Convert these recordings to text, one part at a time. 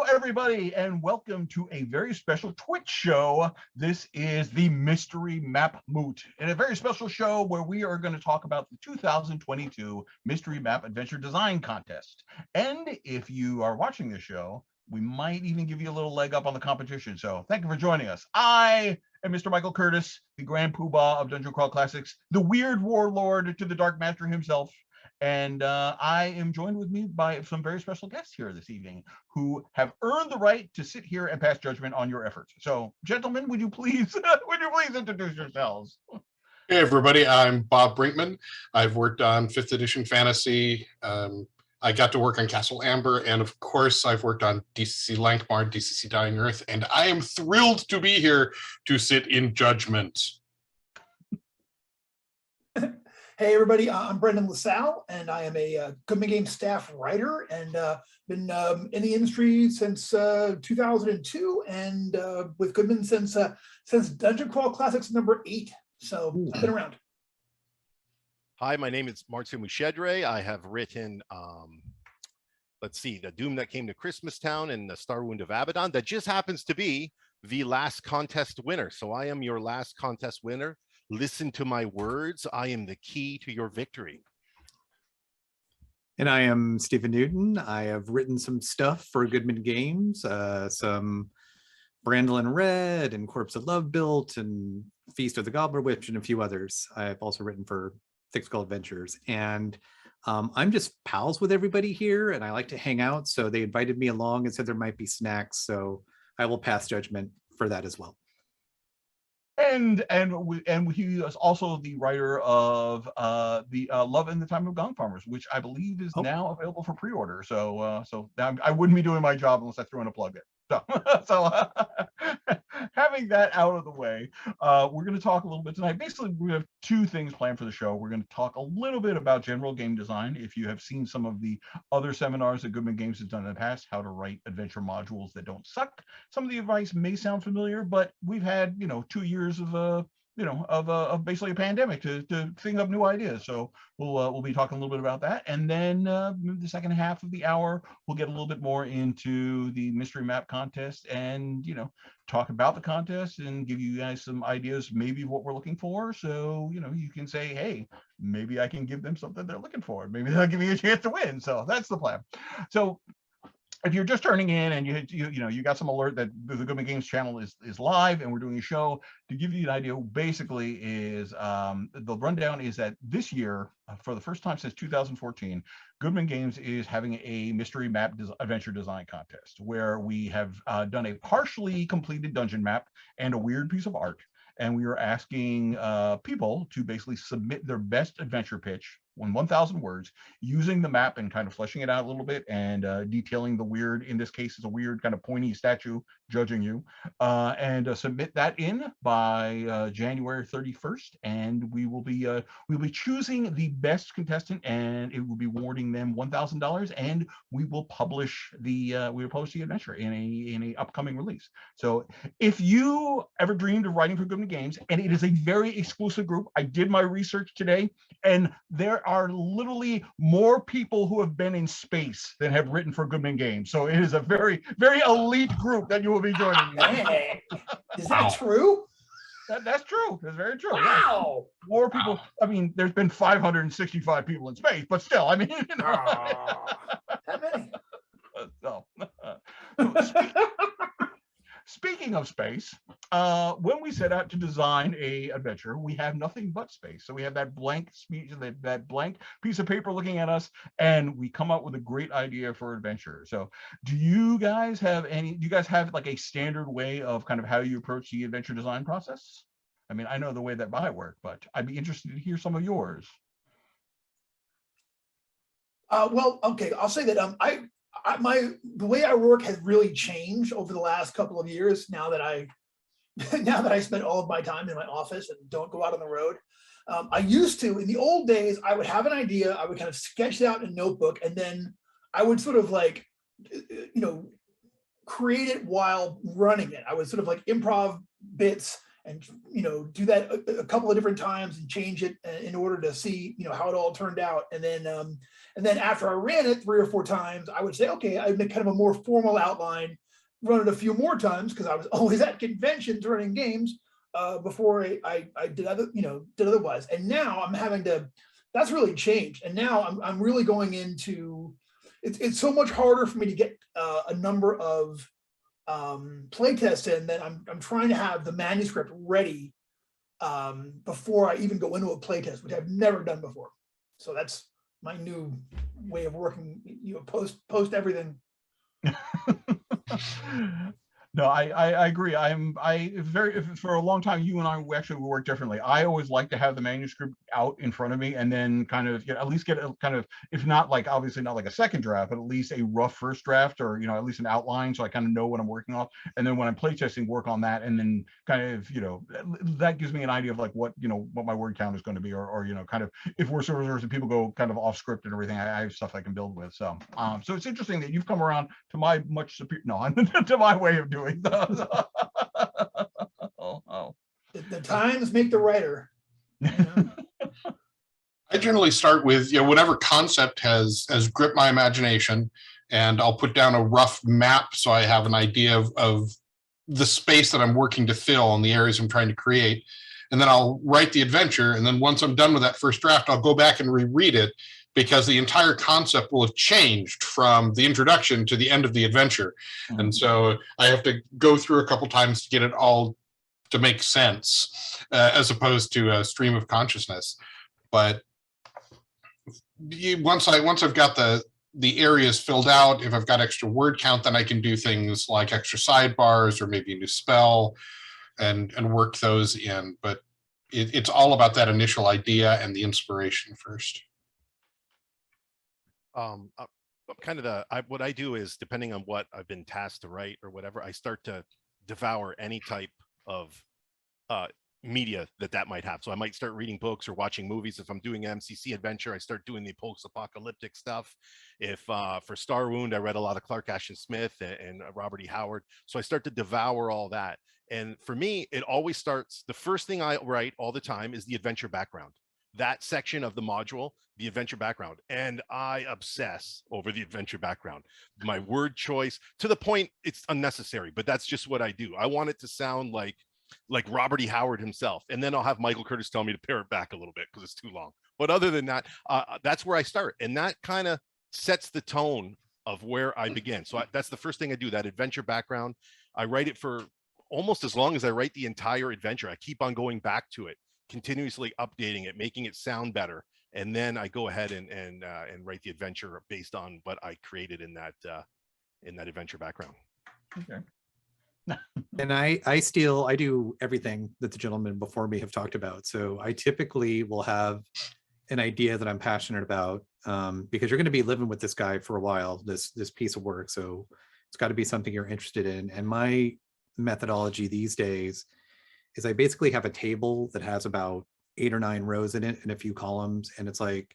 everybody, and welcome to a very special Twitch show. This is the Mystery Map Moot, and a very special show where we are going to talk about the 2022 Mystery Map Adventure Design Contest. And if you are watching this show, we might even give you a little leg up on the competition. So thank you for joining us. I am Mr. Michael Curtis, the Grand Poobah of Dungeon Crawl Classics, the weird warlord to the Dark Master himself. And I am joined with me by some very special guests here this evening who have earned the right to sit here and pass judgment on your efforts. So, gentlemen, would you please introduce yourselves? Hey, everybody. I'm Bob Brinkman. I've worked on 5th edition fantasy. I got to work on Castle Amber, and of course, I've worked on DCC Lankmar, DCC Dying Earth, and I am thrilled to be here to sit in judgment. Hey everybody, I'm Brendan Lasalle, and I am a Goodman Games staff writer, and been in the industry since 2002, and with Goodman since Dungeon Crawl Classics #8. So I've been around. Hi, my name is Marzio Mushedre. I have written, let's see, The Doom That Came to Christmastown and The Star Wound of Abaddon. That just happens to be the last contest winner. So I am your last contest winner. Listen to my words. I am the key to your victory. And I am Stephen Newton. I have written some stuff for Goodman Games, some Brandolin Red and Corpse of Love Built and Feast of the Gobbler Witch and a few others. I've also written for Thick Skull Adventures. And I'm just pals with everybody here and I like to hang out. So they invited me along and said there might be snacks. So I will pass judgment for that as well. And he is also the writer of the Love in the Time of Gong Farmers, which I believe is now available for pre-order. So I wouldn't be doing my job unless I threw in a plug in. So having that out of the way, we're going to talk a little bit tonight. Basically, we have two things planned for the show. We're going to talk a little bit about general game design. If you have seen some of the other seminars that Goodman Games has done in the past, how to write adventure modules that don't suck. Some of the advice may sound familiar, but we've had 2 years of basically a pandemic to think up new ideas. So we'll be talking a little bit about that, and then the second half of the hour we'll get a little bit more into the mystery map contest, and talk about the contest and give you guys some ideas maybe of what we're looking for. So you can say, hey, maybe I can give them something they're looking for. Maybe they'll give me a chance to win. So that's the plan. So if you're just turning in and you got some alert that the Goodman Games channel is live and we're doing a show, to give you an idea, basically is the rundown is that this year, for the first time since 2014, Goodman Games is having a mystery map adventure design contest where we have done a partially completed dungeon map and a weird piece of art. And we are asking people to basically submit their best adventure pitch in 1,000 words using the map and kind of fleshing it out a little bit and detailing the weird, in this case, it's a weird kind of pointy statue judging you, and submit that in by January 31st. And we'll be choosing the best contestant, and it will be awarding them $1,000, and we will publish the adventure in a upcoming release. So if you ever dreamed of writing for Goodman Games, and it is a very exclusive group, I did my research today, and there are literally more people who have been in space than have written for Goodman Games. So it is a very, very elite group that you will be joining. Hey, is that true? That's true. That's very true. Wow. Yeah. More people. I mean, there's been 565 people in space, but still, I mean, That many. Speaking of space, when we set out to design a adventure, we have nothing but space. So we have that blank that blank piece of paper looking at us, and we come up with a great idea for adventure. So do you guys have like a standard way of kind of how you approach the adventure design process? I mean, I know the way that I work, but I'd be interested to hear some of yours. Well, okay, I'll say that the way I work has really changed over the last couple of years. Now that I spend all of my time in my office and don't go out on the road. I used to, in the old days, I would have an idea, I would kind of sketch it out in a notebook, and then I would sort of like, create it while running it. I would sort of like improv bits and do that a couple of different times and change it in order to see how it all turned out. And then after I ran it 3 or 4 times, I would say, okay, I'd make kind of a more formal outline, run it a few more times because I was always at conventions running games before I did otherwise. And now I'm having to. That's really changed. And now I'm really going into. It's so much harder for me to get a number of playtests in that I'm trying to have the manuscript ready before I even go into a playtest, which I've never done before. So that's my new way of working. Post everything. No, I agree. For a long time, you and I actually work differently. I always like to have the manuscript out in front of me and then kind of at least get a kind of, if not like obviously not like a second draft, but at least a rough first draft, or at least an outline, so I kind of know what I'm working on. And then when I'm playtesting, work on that, and then kind of that gives me an idea of like what my word count is going to be, or kind of if we're servers and people go kind of off script and everything, I have stuff I can build with. So so it's interesting that you've come around to my much superior to my way of doing. The times make the writer. I generally start with whatever concept has gripped my imagination, and I'll put down a rough map so I have an idea of the space that I'm working to fill and the areas I'm trying to create. And then I'll write the adventure, and then once I'm done with that first draft, I'll go back and reread it, because the entire concept will have changed from the introduction to the end of the adventure. Mm-hmm. And so I have to go through a couple times to get it all to make sense, as opposed to a stream of consciousness. But once I've got the areas filled out, if I've got extra word count, then I can do things like extra sidebars or maybe a new spell and work those in. But it's all about that initial idea and the inspiration first. What I do is, depending on what I've been tasked to write or whatever, I start to devour any type of media that might have. So I might start reading books or watching movies. If I'm doing an MCC adventure, I start doing the post-apocalyptic stuff. If for Star Wound, I read a lot of Clark Ashton Smith and Robert E. Howard. So I start to devour all that. And for me, it always starts, the first thing I write all the time is the adventure background. That section of the module, the adventure background, and I obsess over the adventure background. My word choice, to the point it's unnecessary, but that's just what I do. I want it to sound like Robert E. Howard himself, and then I'll have Michael Curtis tell me to pare it back a little bit because it's too long. But other than that, that's where I start, and that kind of sets the tone of where I begin. So that's the first thing I do, that adventure background. I write it for almost as long as I write the entire adventure. I keep on going back to it, continuously updating it, making it sound better, and then I go ahead and write the adventure based on what I created in that adventure background. Okay. And I do everything that the gentlemen before me have talked about. So I typically will have an idea that I'm passionate about, because you're going to be living with this guy for a while, this piece of work. So it's got to be something you're interested in. And my methodology these days is I basically have a table that has about 8 or 9 rows in it and a few columns. And it's like,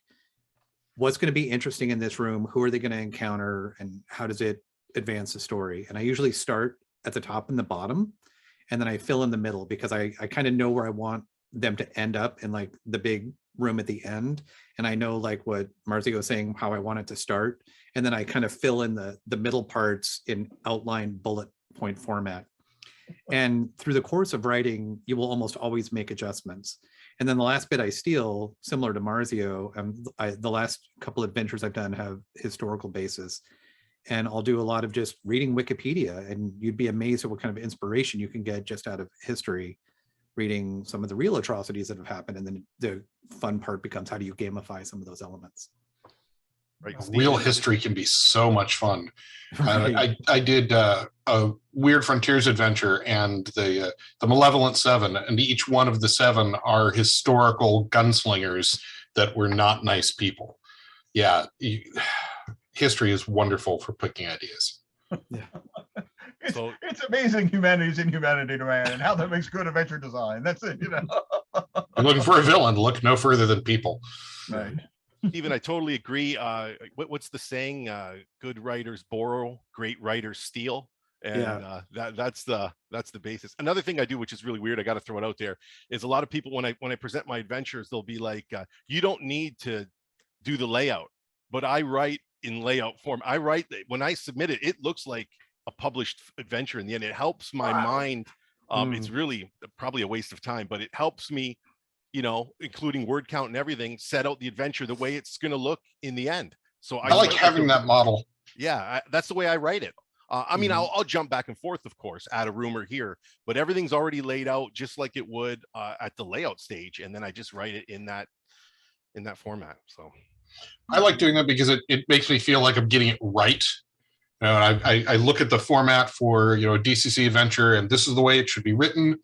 what's going to be interesting in this room? Who are they going to encounter? And how does it advance the story? And I usually start at the top and the bottom, and then I fill in the middle, because I kind of know where I want them to end up in like the big room at the end. And I know like what Marzio was saying, how I want it to start. And then I kind of fill in the middle parts in outline bullet point format. And through the course of writing, you will almost always make adjustments. And then the last bit I steal, similar to Marzio, the last couple adventures I've done have historical basis. And I'll do a lot of just reading Wikipedia, and you'd be amazed at what kind of inspiration you can get just out of history, reading some of the real atrocities that have happened. And then the fun part becomes, how do you gamify some of those elements? Right. Real history can be so much fun. Right. I did a Weird Frontiers adventure, and the Malevolent Seven, and each one of the 7 are historical gunslingers that were not nice people. Yeah, history is wonderful for picking ideas. Yeah. It's amazing humanity's inhumanity, man, and how that makes good adventure design. That's it, I'm looking for a villain. Look no further than people. Right. Stephen, I totally agree. What's the saying? Good writers borrow, great writers steal. And Yeah. that's the basis. Another thing I do, which is really weird, I got to throw it out there, is a lot of people when I present my adventures, they'll be like, you don't need to do the layout, but I write in layout form. I write that when I submit it, it looks like a published adventure in the end. It helps my mind. It's really probably a waste of time, but it helps me, you know, including word count and everything, set out the adventure the way it's going to look in the end. So I like having that model. Yeah, that's the way I write it. I mean, I'll jump back and forth, of course, add a room or here, but everything's already laid out just like it would at the layout stage, and then I just write it in that format. So I like doing that because it makes me feel like I'm getting it right. You know, and I look at the format for, you know, a DCC adventure, and this is the way it should be written,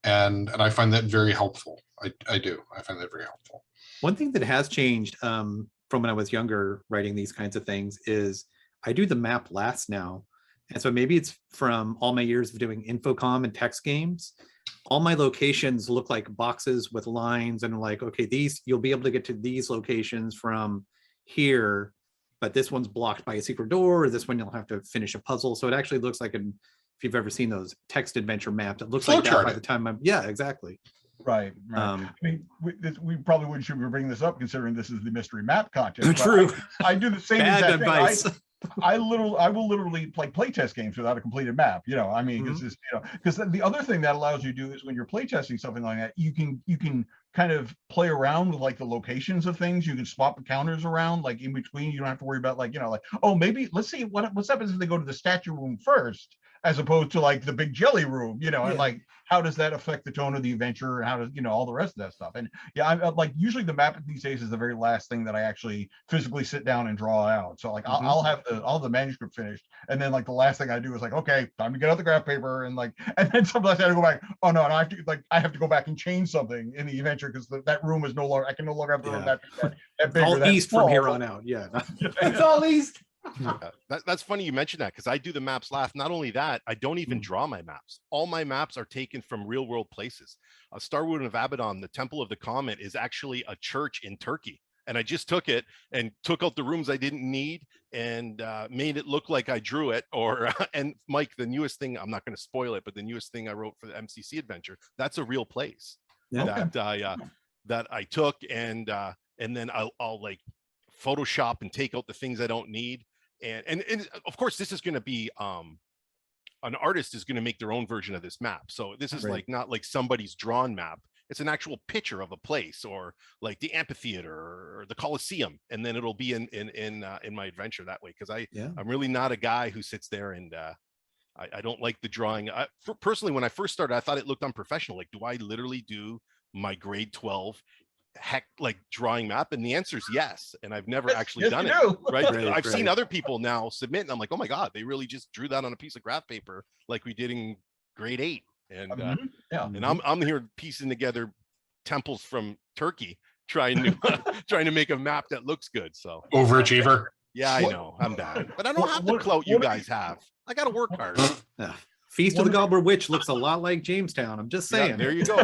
and I find that very helpful. I do. I find that very helpful. One thing that has changed from when I was younger writing these kinds of things is I do the map last now. And so maybe it's from all my years of doing Infocom and text games. All my locations look like boxes with lines and like, okay, these, you'll be able to get to these locations from here, but this one's blocked by a secret door, or this one you'll have to finish a puzzle. So it actually looks like if you've ever seen those text adventure maps, it looks like that by the time I'm, yeah, exactly. Right. I mean, we probably should be bringing this up considering this is the mystery map contest. True. I do the same Bad exact advice. thing. I will literally play test games without a completed map. You know, I mean, because the other thing that allows you to do is when you're play testing something like that, you can kind of play around with like the locations of things. You can swap the counters around like in between. You don't have to worry about like, you know, like, oh, maybe let's see what happens if they go to the statue room first, as opposed to like the big jelly room, you know, and like how does that affect the tone of the adventure, and how does, you know, all the rest of that stuff. And yeah, I'm like, usually the map these days is the very last thing that I actually physically sit down and draw out. So like I'll have the manuscript finished, and then like the last thing I do is like, okay, time to get out the graph paper, and like, and then sometimes I have to go back, oh no, I have to go back and change something in the adventure because that room is no longer, I can no longer have the room that big all or that east small. from here on out. Yeah. It's all east. That's funny you mentioned that, because I do the maps last. Not only that, I don't even draw my maps. All my maps are taken from real world places. Starwood of Abaddon, the Temple of the Comet, is actually a church in Turkey. And I just took it and took out the rooms I didn't need and made it look like I drew it. Or and Mike, the newest thing, I'm not going to spoil it, but the newest thing I wrote for the MCC adventure, that's a real place that I took, and then I'll like Photoshop and take out the things I don't need. And of course, this is going to be an artist is going to make their own version of this map. So this is like not like somebody's drawn map. It's an actual picture of a place, or like the amphitheater or the Colosseum, and then it'll be in my adventure that way. Because I'm really not a guy who sits there and I don't like the drawing. Personally, when I first started, I thought it looked unprofessional. Like, do I literally do my grade 12 like drawing map? And the answer is yes. And I've never actually done it. Right. I've seen other people now submit, and I'm like, oh my God, they really just drew that on a piece of graph paper like we did in grade 8. And and I'm here piecing together temples from Turkey, trying to make a map that looks good. So overachiever. Yeah, I know I'm bad, but I don't have the clout you guys have. I gotta work hard. Feast of the Gobbler Witch looks a lot like Jamestown. I'm just saying. Yeah, there you go.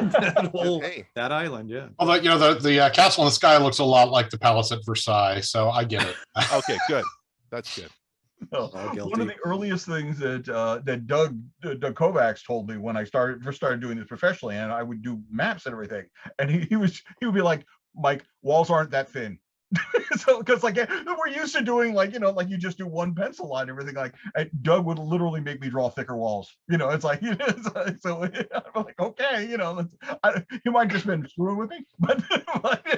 That island, yeah. Although, you know, the castle in the sky looks a lot like the palace at Versailles, so I get it. Okay, good. That's good. One of the earliest things that Doug Kovacs told me when I first started doing this professionally, and I would do maps and everything, and he would be like, Mike, walls aren't that thin. So because like we're used to doing like, you know, like you just do one pencil line, everything, like Doug would literally make me draw thicker walls, you know. It's like, you know, so I'm like, okay, you know, he might just been screwing with me, but you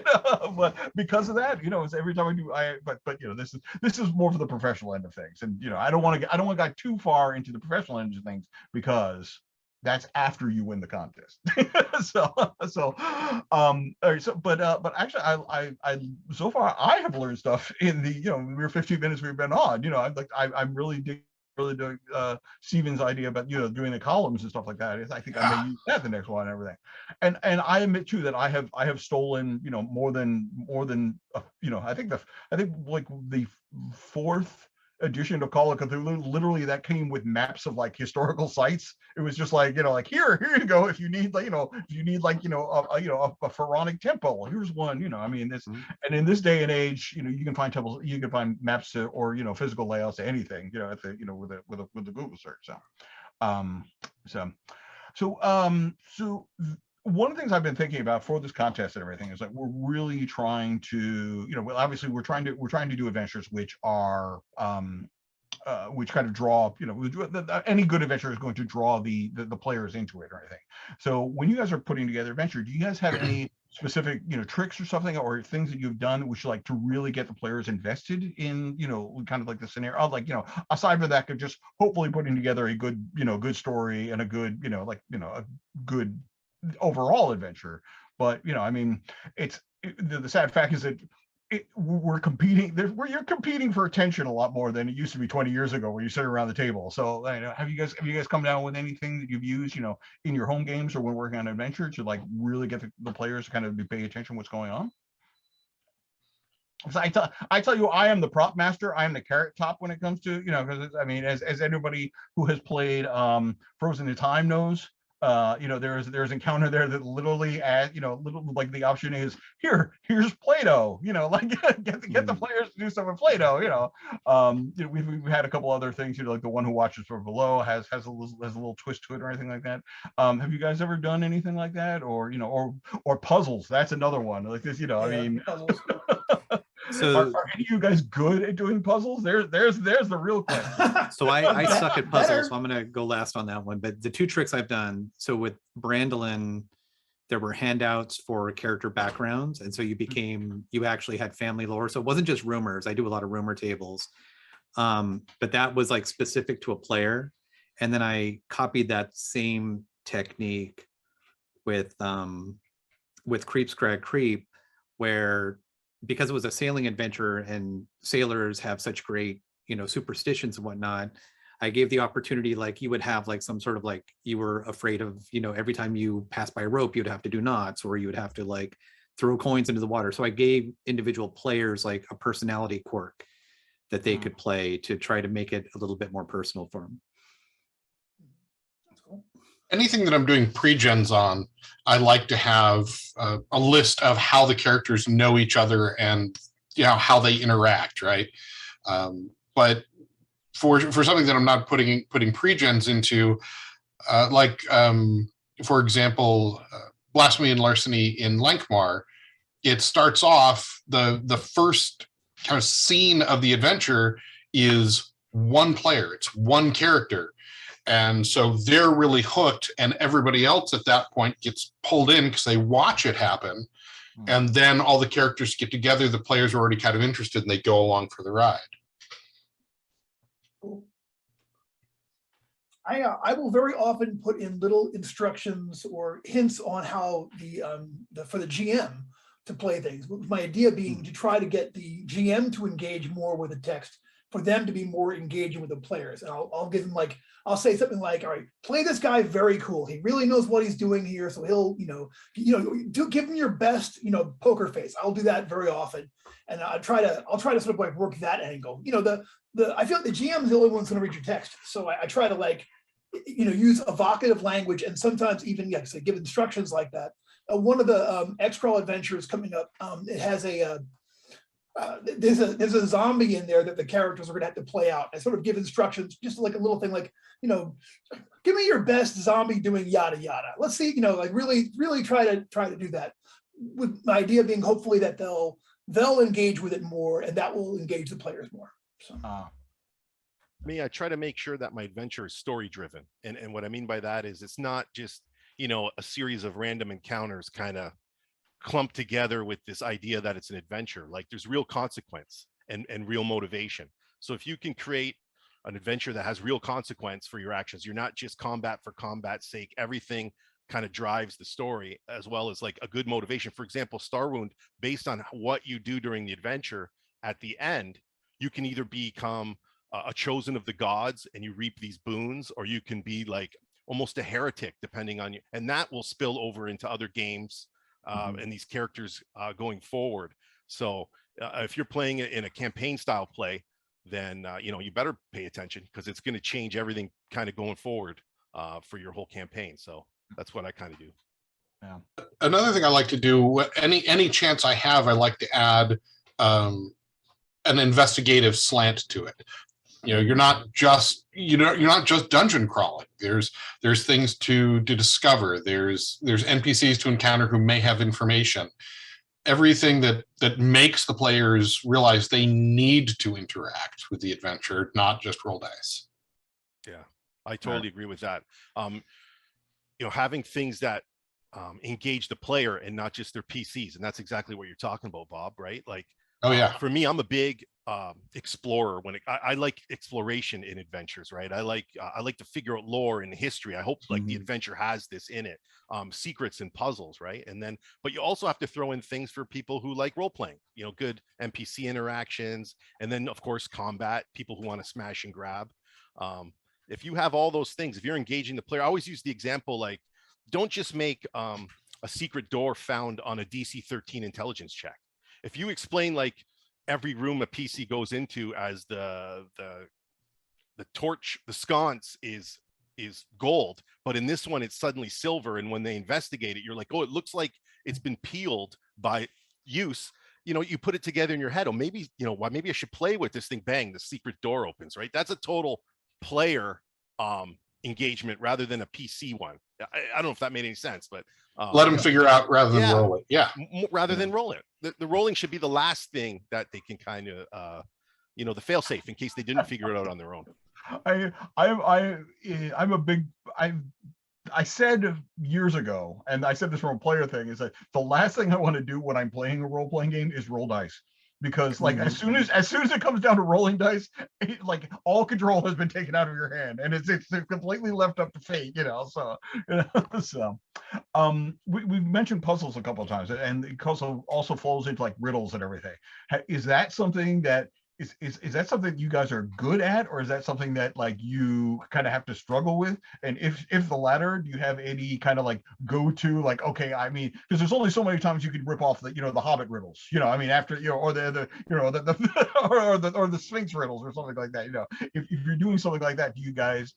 know, but because of that, you know, it's every time I do, but you know, this is more for the professional end of things, and you know, I don't want to get too far into the professional end of things because that's after you win the contest. But actually I so far I have learned stuff in the, you know, we're 15 minutes we've been on, you know, I'm really doing Steven's idea about, you know, doing the columns and stuff like that. I think I may use that the next one and everything. And I admit too that I have stolen, you know, more than you know, I think like the fourth edition of Call of Cthulhu, literally that came with maps of like historical sites. It was just like, like here you go. If you need like, if you need like, a pharaonic temple, here's one, I mean, this, and in this day and age, you can find temples, you can find maps to, or, physical layouts to anything, at the, with the Google search. So one of the things I've been thinking about for this contest and everything is that we're really trying to, well, obviously we're trying to do adventures which are, which kind of draw, any good adventure is going to draw the players into it or anything. So when you guys are putting together adventure, do you guys have any specific, tricks or something, or things that you've done which like to really get the players invested in, kind of like the scenario, like, aside from that, just hopefully putting together a good, good story and a good, a good overall adventure. But I mean, the sad fact is that we're competing, you're competing for attention a lot more than it used to be 20 years ago where you sit around the table. So have you guys come down with anything that you've used, in your home games or when working on adventure to like really get the players to kind of pay attention what's going on? Because I tell you, I am the prop master. I am the carrot top when it comes to, because I mean, as anybody who has played Frozen in Time knows, there's encounter there that literally little like the option is here's Play-Doh, like get the players to do some with Play-Doh, we've had a couple other things, like the one who watches from below has a little twist to it or anything like that. Have you guys ever done anything like that, or or puzzles? That's another one like this, I mean, puzzles. So are any of you guys good at doing puzzles? There's the real question. So I suck at puzzles, so I'm gonna go last on that one. But the two tricks I've done, so with Brandolin, there were handouts for character backgrounds, and so you actually had family lore. So it wasn't just rumors. I do a lot of rumor tables, but that was like specific to a player. And then I copied that same technique with Creep's Crag Creep, where because it was a sailing adventure and sailors have such great, superstitions and whatnot, I gave the opportunity, like you would have like some sort of like, you were afraid of, every time you pass by a rope, you'd have to do knots, or you would have to like throw coins into the water. So I gave individual players like a personality quirk that they could play to try to make it a little bit more personal for them. Anything that I'm doing pre-gens on, I like to have a list of how the characters know each other and how they interact, right? But for something that I'm not putting pre-gens into, for example, Blasphemy and Larceny in Lankmar, it starts off, the first kind of scene of the adventure is one player, it's one character. And so they're really hooked, and everybody else at that point gets pulled in because they watch it happen. And then all the characters get together, the players are already kind of interested, and they go along for the ride. I will very often put in little instructions or hints on how for the GM to play things. My idea being to try to get the GM to engage more with the text, for them to be more engaging with the players. And I'll give them like, I'll say something like, all right, play this guy very cool. He really knows what he's doing here. So he'll, give him your best, poker face. I'll do that very often. And I'll try to sort of like work that angle. I feel like the GM is the only one that's going to read your text. So I try to like, use evocative language, and sometimes even, say, give instructions like that. One of the X-Crawl adventures coming up, it has there's a zombie in there that the characters are going to have to play out. I sort of give instructions, just like a little thing, like, give me your best zombie doing yada yada. Let's see, like really try to do that. With my idea being hopefully that they'll engage with it more, and that will engage the players more. So. Me, I try to make sure that my adventure is story driven, and what I mean by that is it's not just a series of random encounters kind of clumped together with this idea that it's an adventure. Like there's real consequence and real motivation. So if you can create an adventure that has real consequence for your actions, you're not just combat for combat's sake. Everything kind of drives the story, as well as like a good motivation. For example, Star Wound, based on what you do during the adventure, at the end you can either become a chosen of the gods and you reap these boons, or you can be like almost a heretic, depending on you, and that will spill over into other games and these characters going forward. So if you're playing it in a campaign style play, then you better pay attention, because it's going to change everything kind of going forward for your whole campaign. So that's what I kind of do. Yeah. Another thing I like to do, any chance I have, I like to add an investigative slant to it. You're not just dungeon crawling. There's things to discover. There's NPCs to encounter who may have information. Everything that makes the players realize they need to interact with the adventure, not just roll dice. Yeah, I totally agree with that. Having things that engage the player and not just their PCs, and that's exactly what you're talking about, Bob. Right? Like, oh yeah. For me, I'm a big explorer. I like exploration in adventures, right? I like to figure out lore and history. I hope like the adventure has this in it, secrets and puzzles, right? And then, but you also have to throw in things for people who like role playing, good NPC interactions, and then of course combat, people who want to smash and grab. If you have all those things, if you're engaging the player, I always use the example, like, don't just make a secret door found on a DC 13 intelligence check. If you explain like every room a PC goes into as the torch, the sconce is gold, but in this one it's suddenly silver, and when they investigate it, you're like, oh, it looks like it's been peeled by use. You put it together in your head. Oh, maybe maybe I should play with this thing. Bang, the secret door opens. Right? That's a total player engagement rather than a PC one. I don't know if that made any sense, but let them figure out rather than roll it. Yeah, rather than roll it. The rolling should be the last thing that they can kind of the fail safe in case they didn't figure it out on their own. I'm a big I said years ago, and I said this from a player thing, is that the last thing I want to do when I'm playing a role-playing game is roll dice. Because like as soon as it comes down to rolling dice, like all control has been taken out of your hand, and it's completely left up to fate, So we've mentioned puzzles a couple of times, and it also falls into like riddles and everything. Is that something that is that something you guys are good at, or is that something that like you kind of have to struggle with? And if the latter, do you have any kind of like go-to, like, okay, I mean, because there's only so many times you could rip off the the Hobbit riddles, I mean, after or the or the Sphinx riddles or something like that. If you're doing something like that, do you guys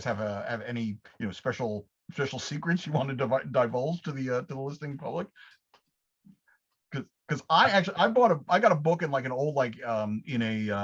have any special secrets you want to divulge to the listening public? Because I got a book in like an old like in a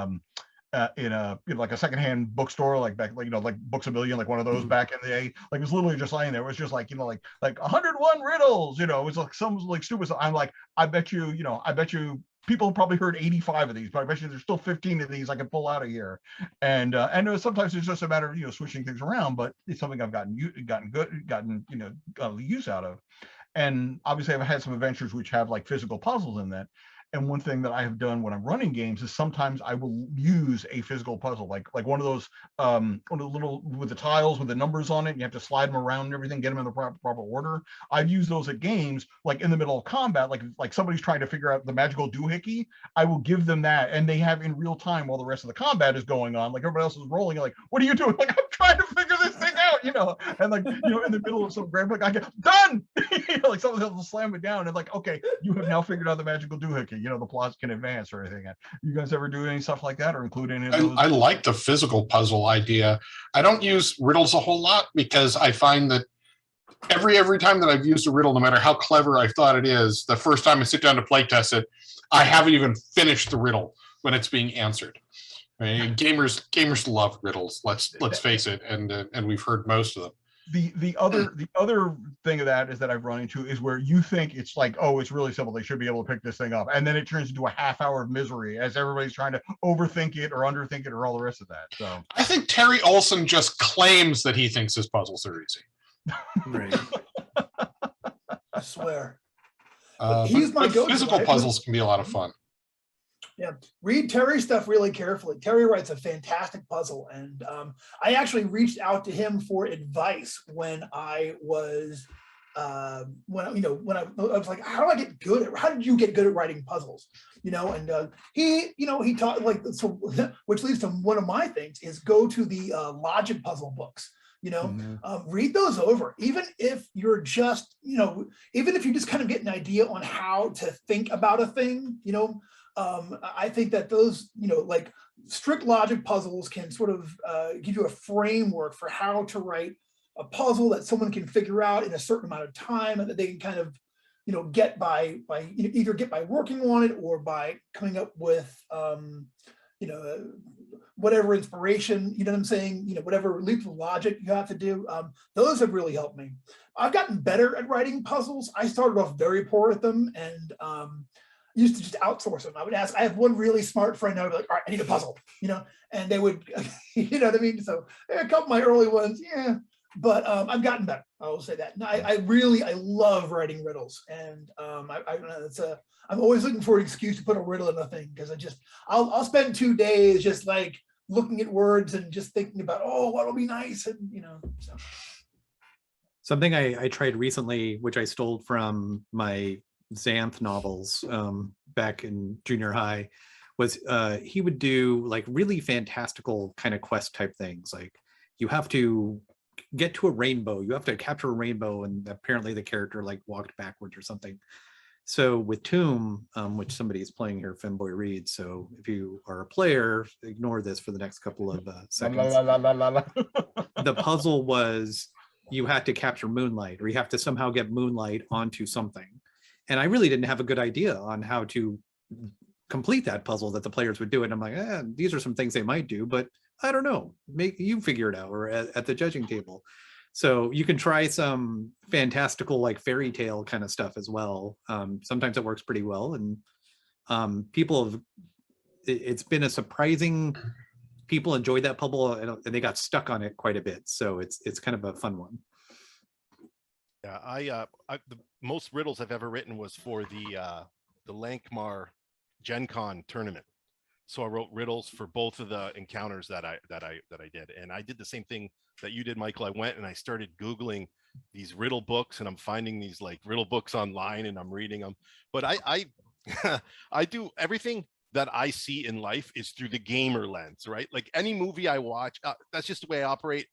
like a secondhand bookstore, like back like Books A Million, like one of those back in the day. Like it was literally just lying there. It was just like like 101 riddles. It was like some like stupid. So I'm like, I bet you people probably heard 85 of these, but I bet you there's still 15 of these I can pull out of here. And sometimes it's just a matter of switching things around, but it's something I've gotten use out of. And obviously I've had some adventures which have like physical puzzles in that. And one thing that I have done when I'm running games is sometimes I will use a physical puzzle, like one of those one of the little with the tiles with the numbers on it. And you have to slide them around and everything, get them in the proper order. I've used those at games, like in the middle of combat, like somebody's trying to figure out the magical doohickey. I will give them that, and they have in real time while the rest of the combat is going on. Like everybody else is rolling, like, what are you doing? Like, I'm trying to figure this thing out, And like in the middle of some grand, like I get done, like someone else will slam it down, and like, okay, you have now figured out the magical doohickey. The plots can advance or anything. You guys ever do any stuff like that, or include any of those? I like the physical puzzle idea. I don't use riddles a whole lot because I find that every time that I've used a riddle, no matter how clever I thought it is, the first time I sit down to play test it, I haven't even finished the riddle when it's being answered. Right? Gamers love riddles. Let's face it, and we've heard most of them. The other thing of that is that I've run into is where you think it's like, oh, it's really simple, they should be able to pick this thing up, and then it turns into a half hour of misery as everybody's trying to overthink it or underthink it or all the rest of that. So I think Terry Olson just claims that he thinks his puzzles are easy. Right. I swear. He's my go-to. Physical puzzles can be a lot of fun. Yeah, read Terry's stuff really carefully. Terry writes a fantastic puzzle, and I actually reached out to him for advice when I was when I was like, how did you get good at writing puzzles? And he taught, like, so, which leads to one of my things is go to the logic puzzle books. Read those over, even if you're just, even if you just kind of get an idea on how to think about a thing, I think that those, like strict logic puzzles can sort of give you a framework for how to write a puzzle that someone can figure out in a certain amount of time, and that they can kind of, get by either get by working on it or by coming up with, whatever inspiration, what I'm saying, whatever leap of logic you have to do. Those have really helped me. I've gotten better at writing puzzles. I started off very poor at them, and used to just outsource them. I would ask, I have one really smart friend, I would be like, all right, I need a puzzle, and they would, you know what I mean? So a couple of my early ones, yeah, but I've gotten better. I will say that. No, I love writing riddles, and I'm always looking for an excuse to put a riddle in a thing, because I'll spend 2 days just like looking at words and just thinking about, oh, what'll be nice, and so. Something I tried recently, which I stole from my Xanth novels back in junior high, was he would do like really fantastical kind of quest type things. Like you have to get to a rainbow, you have to capture a rainbow, and apparently the character like walked backwards or something. So with Tomb, which somebody is playing here, Femboy Reed. So if you are a player, ignore this for the next couple of seconds. The puzzle was you had to capture moonlight, or you have to somehow get moonlight onto something. And I really didn't have a good idea on how to complete that puzzle that the players would do it. And I'm like, these are some things they might do, but I don't know. Make you figure it out, or at the judging table. So you can try some fantastical, like fairy tale kind of stuff as well. Sometimes it works pretty well, and it's been a surprising. People enjoyed that puzzle, and they got stuck on it quite a bit. So it's kind of a fun one. Yeah, the most riddles I've ever written was for the Lankmar Gen Con tournament. So I wrote riddles for both of the encounters that I did, and I did the same thing that you did, Michael. I went and I started Googling these riddle books, and I'm finding these like riddle books online, and I'm reading them. But I I do everything that I see in life is through the gamer lens, right? Like any movie I watch, that's just the way I operate.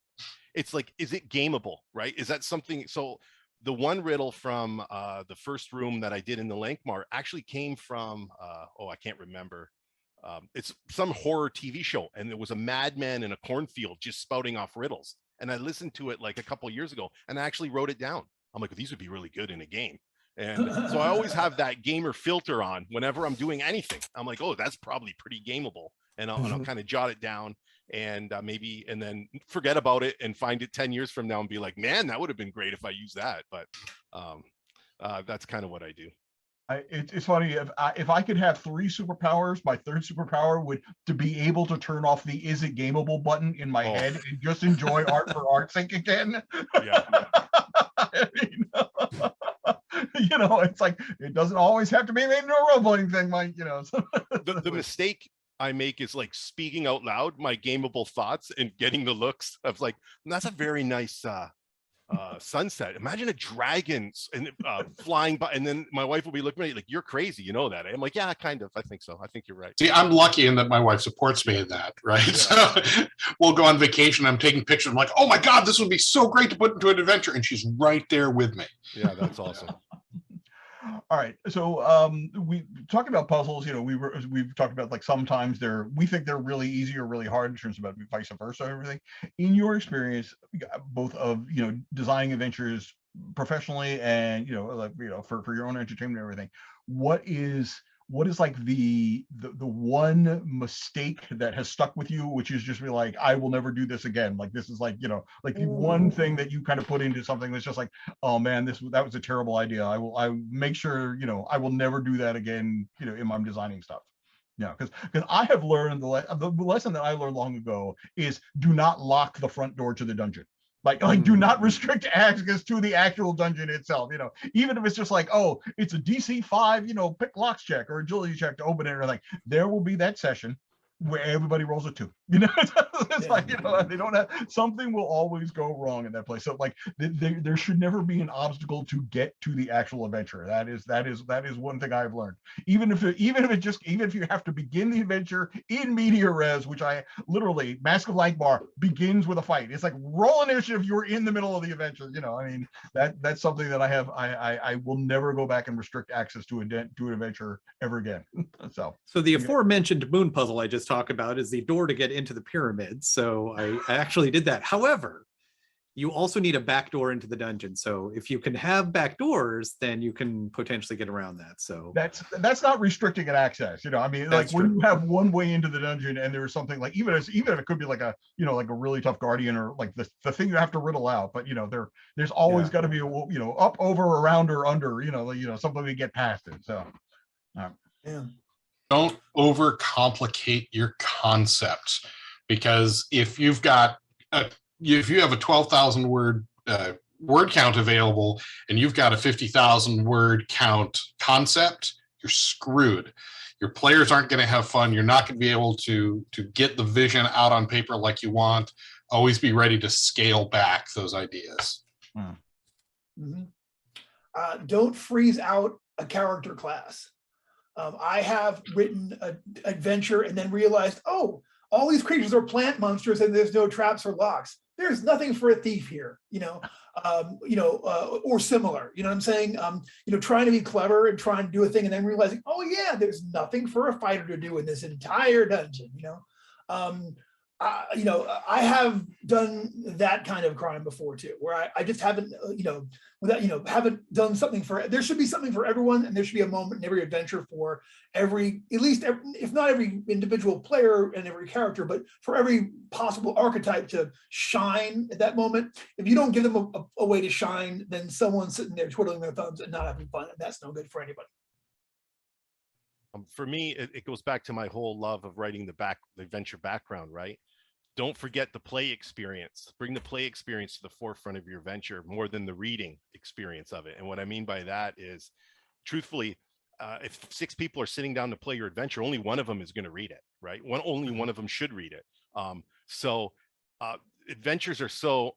It's like, is it gameable, right? Is that something? So the one riddle from the first room that I did in the Lankmar actually came from, I can't remember. It's some horror TV show, and there was a madman in a cornfield just spouting off riddles. And I listened to it like a couple of years ago, and I actually wrote it down. I'm like, these would be really good in a game. And so I always have that gamer filter on whenever I'm doing anything. I'm like, oh, that's probably pretty gameable. And I'll kind of jot it down, and and then forget about it and find it 10 years from now and be like, man, that would have been great if I used that. But that's kind of what I do. It's funny, if I could have 3 superpowers, my third superpower would to be able to turn off the "is it gameable" button in my head and just enjoy art for art's sake again. Yeah. I mean, it's like it doesn't always have to be made into a role-playing thing, Mike. The mistake I make is like speaking out loud my gameable thoughts and getting the looks of like, that's a very nice sunset. Imagine a dragon and flying by, and then my wife will be looking at me like, you're crazy, you know that? I'm like, yeah, kind of. I think so. I think you're right. See, I'm lucky in that my wife supports me in that, right? Yeah. So we'll go on vacation. I'm taking pictures. I'm like, oh my God, this would be so great to put into an adventure. And she's right there with me. Yeah, that's awesome. All right, so we talking about puzzles. We've talked about like sometimes we think they're really easy or really hard in terms of vice versa. Everything in your experience, both of designing adventures professionally and for your own entertainment and everything. What is like the one mistake that has stuck with you, which is just be like, I will never do this again. Like this is like, like the one thing that you kind of put into something that's just like, oh man, that was a terrible idea. I make sure, I will never do that again, in my designing stuff. Yeah, because I have learned the lesson that I learned long ago is do not lock the front door to the dungeon. Like do not restrict access to the actual dungeon itself, even if it's just like, oh, it's a DC 5, pick locks check or agility check to open it or anything. There will be that session where everybody rolls a 2. You know, it's like, you know, they don't have, something will always go wrong in that place. So like there should never be an obstacle to get to the actual adventure. That is one thing I've learned. Even if you have to begin the adventure in media res, which I literally, Mask of Lankbar begins with a fight. It's like roll initiative, you're in the middle of the adventure. You know, I mean, that's something that I will never go back and restrict access to an adventure ever again. So the aforementioned moon puzzle I just talked about is the door to get into the pyramids. So I actually did that. However, you also need a back door into the dungeon. So if you can have back doors, then you can potentially get around that. So that's not restricting an access. You know, I mean, like when you have one way into the dungeon and there's something like, even if it could be like a, you know, like a really tough guardian or like the thing you have to riddle out, but you know, there's always got to be a, you know, up, over, around, or under, you know, something to get past it. So don't overcomplicate your concept, because if you have a 12,000 word word count available and you've got a 50,000 word count concept, you're screwed. Your players aren't going to have fun. You're not going to be able to get the vision out on paper like you want. Always be ready to scale back those ideas. Don't freeze out a character class. I have written an adventure and then realized, oh, all these creatures are plant monsters and there's no traps or locks. There's nothing for a thief here, or similar. You know what I'm saying? Trying to be clever and trying to do a thing and then realizing, oh yeah, there's nothing for a fighter to do in this entire dungeon. I have done that kind of crime before too, where I just haven't, haven't done something there should be something for everyone, and there should be a moment in every adventure for at least if not every individual player and every character, but for every possible archetype to shine at that moment. If you don't give them a way to shine, then someone's sitting there twiddling their thumbs and not having fun, and that's no good for anybody. For me, it goes back to my whole love of writing the adventure background, right? Don't forget the play experience. Bring the play experience to the forefront of your venture more than the reading experience of it. And what I mean by that is, truthfully, if 6 people are sitting down to play your adventure, only one of them is going to read it, right? Only one of them should read it. Adventures are so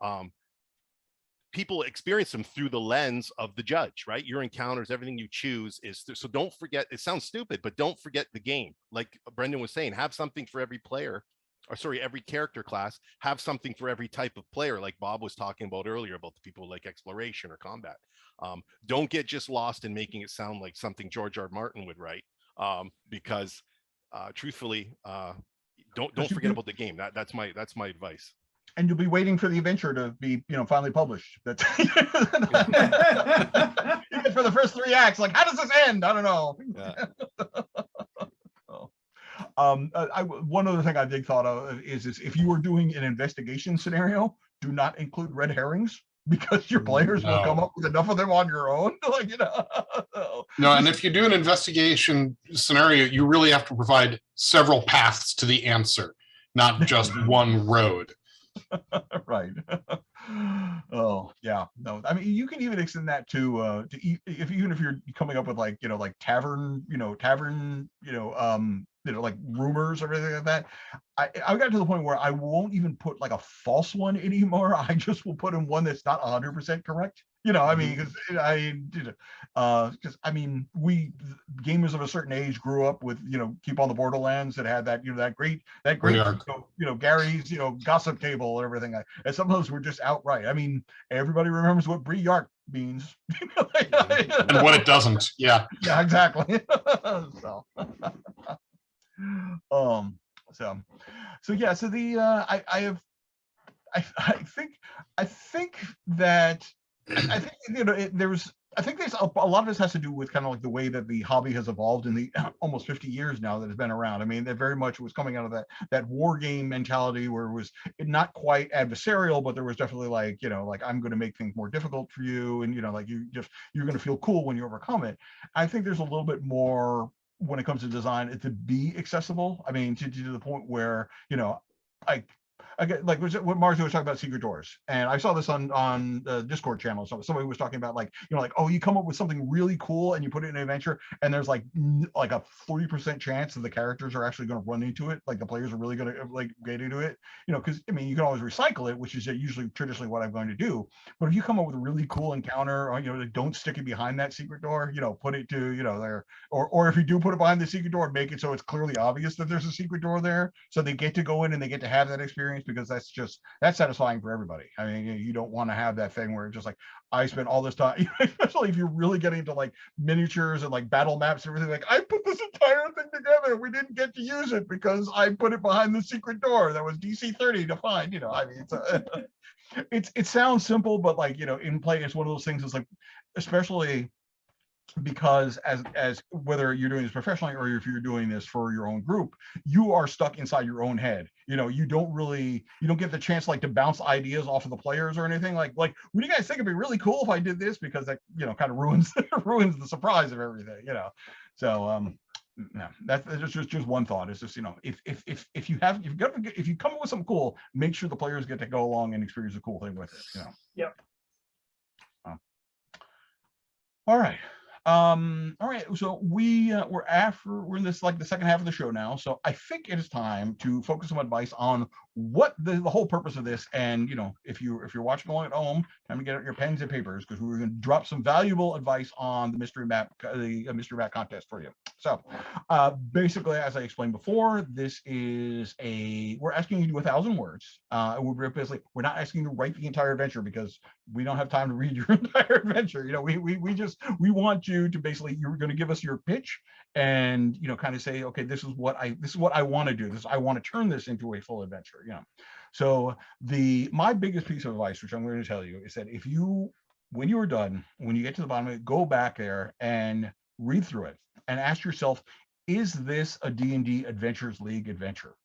people experience them through the lens of the judge, right? Your encounters, everything you choose is so don't forget. It sounds stupid, but don't forget the game. Like Brendan was saying, have something for every player. Every character class, have something for every type of player, like Bob was talking about earlier about the people like exploration or combat. Don't get just lost in making it sound like something George R. Martin would write, because truthfully, don't forget about the game. That's my advice. And you'll be waiting for the adventure to be, finally published. That's even for the first 3 acts. Like, how does this end? I don't know. Yeah. One other thing I did thought of is if you were doing an investigation scenario, do not include red herrings, because your players will come up with enough of them on your own. No, and if you do an investigation scenario, you really have to provide several paths to the answer, not just one road. Right. Oh yeah, no. I mean, you can even extend that to even if you're coming up with like tavern, like rumors or everything like that. I got to the point where I won't even put like a false one anymore. I just will put in one that's not 100% correct. I mean, because we gamers of a certain age grew up with Keep on the Borderlands that had that that great Gary's gossip table and everything. And some of those were just outright. I mean, everybody remembers what Bree Yark means and what it doesn't. Yeah. Yeah, exactly. I think there's a lot of this has to do with kind of like the way that the hobby has evolved in the almost 50 years now that it's been around. I mean, that very much was coming out of that war game mentality where it was not quite adversarial, but there was definitely like, I'm going to make things more difficult for you. And, you're going to feel cool when you overcome it. I think there's a little bit more when it comes to design, it to be accessible. I mean, to the point where, again, like what Marzio was talking about secret doors, and I saw this on the Discord channel. So somebody was talking about like, you know, like, oh, you come up with something really cool and you put it in an adventure, and there's like a 40% chance that the characters are actually going to run into it, like the players are really going to like get into it, you know, because I mean, you can always recycle it, which is usually traditionally what I'm going to do. But if you come up with a really cool encounter, or, you know, like, don't stick it behind that secret door, you know, put it to, you know, there, or if you do put it behind the secret door, make it so it's clearly obvious that there's a secret door there, so they get to go in and they get to have that experience, because that's satisfying for everybody. I mean, you don't want to have that thing where it's just like, I spent all this time, especially if you're really getting into like miniatures and like battle maps and everything, like, I put this entire thing together, we didn't get to use it because I put it behind the secret door that was DC 30 to find, you know. I mean, it sounds simple, but like, you know, in play, it's one of those things. It's like, especially because as whether you're doing this professionally or if you're doing this for your own group, you are stuck inside your own head. You know, you don't get the chance like to bounce ideas off of the players or anything. Like what do you guys think? It'd be really cool if I did this, because that, you know, kind of ruins the surprise of everything, you know. So no, that's just one thought. It's just, you know, if you come up with something cool, make sure the players get to go along and experience a cool thing with it, you know. Yep. All right. All right, so we're in this like the second half of the show now, so I think it is time to focus some advice on what the whole purpose of this. And, you know, if you're watching along at home, time to get out your pens and papers, because we're going to drop some valuable advice on the mystery map contest for you. So basically, as I explained before, this is we're asking you to do 1,000 words. We're not asking you to write the entire adventure, because we don't have time to read your entire adventure. You know, we want you to basically, you're going to give us your pitch and, you know, kind of say, okay, this is what I want to do. I want to turn this into a full adventure, you know. So my biggest piece of advice, which I'm going to tell you, is that when you are done, when you get to the bottom of it, go back there and read through it and ask yourself, is this a D&D Adventures League adventure?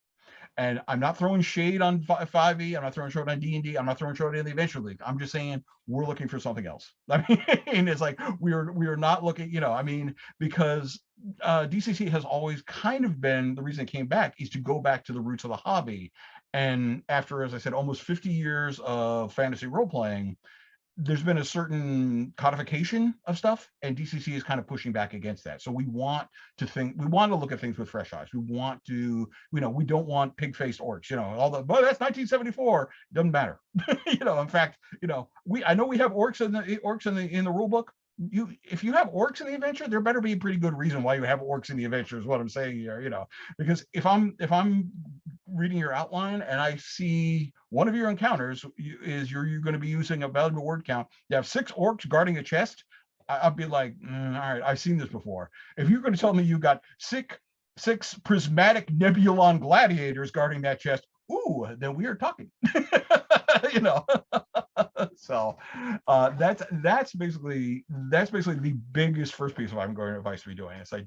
And I'm not throwing shade on 5e. I'm not throwing shade on D&D. I'm not throwing shade on the Adventure League. I'm just saying we're looking for something else. I mean, it's like we are not looking, you know, I mean, because DCC has always kind of been, the reason it came back is to go back to the roots of the hobby. And after, as I said, almost 50 years of fantasy role-playing, there's been a certain codification of stuff, and DCC is kind of pushing back against that. So we want to look at things with fresh eyes. We want to, you know, we don't want pig-faced orcs, you know, but that's 1974, doesn't matter. You know, in fact, you know, I know we have orcs in the rule book. If you have orcs in the adventure, there better be a pretty good reason why you have orcs in the adventure, is what I'm saying here, you know, because if I'm reading your outline and I see one of your encounters is you're going to be using a valuable word count, you have 6 orcs guarding a chest, I'll be like, all right, I've seen this before. If you're going to tell me you got six prismatic nebulon gladiators guarding that chest, ooh, then we are talking. You know. So that's basically the biggest first piece of advice to be doing. It's like,